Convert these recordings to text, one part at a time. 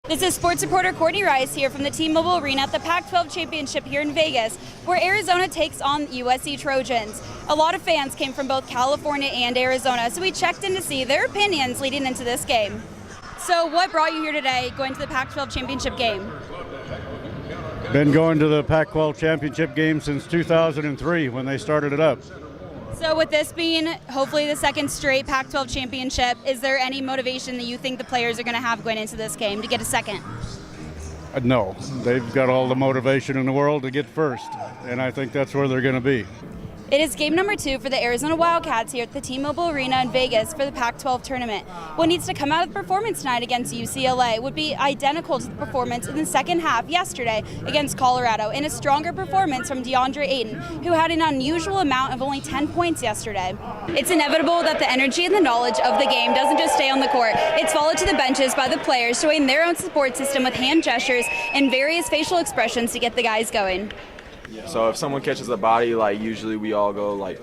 This is sports reporter Courtney here from the T-Mobile Arena at the Pac-12 Championship here in Vegas, where Arizona takes on USC Trojans. A lot of fans came from both California and Arizona, so we checked in to see their opinions leading into this game. So what brought you here today going to the Pac-12 Championship game? Been going to the Pac-12 Championship game since 2003 when they started it up. So with this being hopefully the second straight Pac-12 championship, is there any motivation that you think the players are going to have going into this game to get a second? No, they've got all the motivation in the world to get first, and I think that's where they're going to be. It is game number 2 for the Arizona Wildcats here at the T-Mobile Arena in Vegas for the Pac-12 tournament. What needs to come out of the performance tonight against UCLA would be identical to the performance in the second half yesterday against Colorado, and a stronger performance from DeAndre Ayton, who had an unusual amount of only 10 points yesterday. It's inevitable that the energy and the knowledge of the game doesn't just stay on the court. It's followed to the benches by the players, showing their own support system with hand gestures and various facial expressions to get the guys going. So if someone catches a body, like usually we all go like,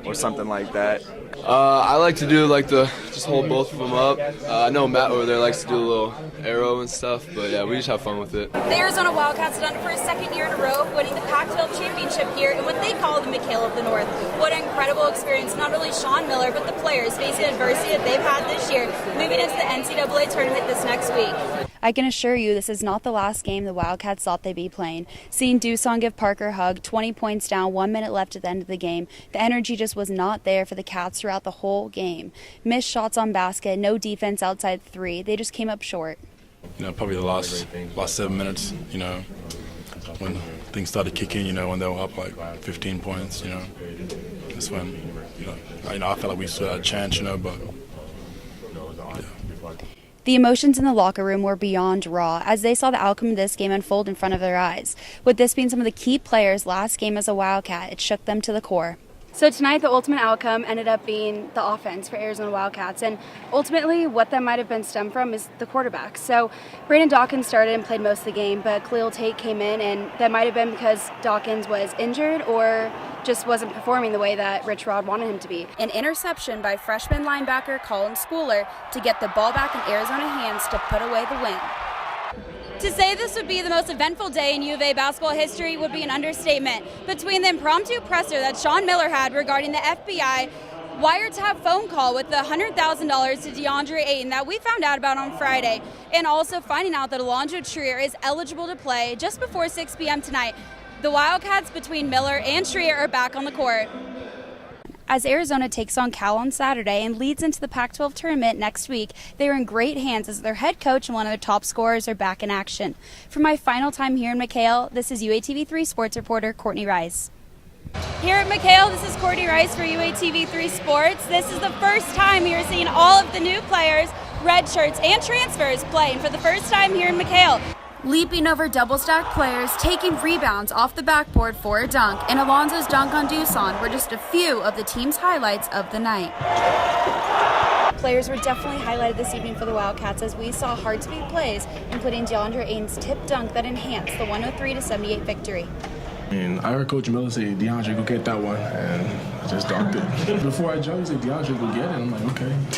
or something like that. I like to do just hold both of them up. I know Matt over there likes to do a little arrow and stuff, but yeah, we just have fun with it. The Arizona Wildcats have done it for a second year in a row, winning the Pac-12 championship here in what they call the McHale of the North. What an incredible experience, not only Sean Miller, but the players facing adversity that they've had this year, moving into the NCAA tournament this next week. I can assure you this is not the last game the Wildcats thought they'd be playing. Seeing Doosan give Parker a hug, 20 points down, 1 minute left at the end of the game, the energy just was not there for the Cats throughout the whole game. Missed shots on basket, no defense outside 3. They just came up short. Probably the last 7 minutes, when things started kicking, when they were up like 15 points, that's when, I felt like we still had a chance, but yeah. The emotions in the locker room were beyond raw as they saw the outcome of this game unfold in front of their eyes. With this being some of the key players' last game as a Wildcat, it shook them to the core. So tonight, the ultimate outcome ended up being the offense for Arizona Wildcats, and ultimately what that might have been stemmed from is the quarterback. So Brandon Dawkins started and played most of the game, but Khalil Tate came in, and that might have been because Dawkins was injured or just wasn't performing the way that Rich Rod wanted him to be. An interception by freshman linebacker Colin Schooler to get the ball back in Arizona hands to put away the win. To say this would be the most eventful day in U of A basketball history would be an understatement. Between the impromptu presser that Sean Miller had regarding the FBI wiretap phone call with the $100,000 to DeAndre Ayton that we found out about on Friday, and also finding out that Alonzo Trier is eligible to play just before 6 p.m. tonight, the Wildcats between Miller and Trier are back on the court. As Arizona takes on Cal on Saturday and leads into the Pac-12 tournament next week, they are in great hands as their head coach and one of their top scorers are back in action. For my final time here in McHale, this is UATV3 sports reporter Courtney Rice. Here at McHale, this is Courtney Rice for UATV3 Sports. This is the first time we are seeing all of the new players, red shirts, and transfers playing for the first time here in McHale. Leaping over double-stack players, taking rebounds off the backboard for a dunk, and Alonzo's dunk on Doosan were just a few of the team's highlights of the night. Players were definitely highlighted this evening for the Wildcats as we saw hard-to-beat plays, including DeAndre Ayton's tip dunk that enhanced the 103-78 victory. And I heard Coach Miller say, DeAndre, go get that one, and I just dunked it. Before I jumped, he said, DeAndre, go get it. I'm like, okay.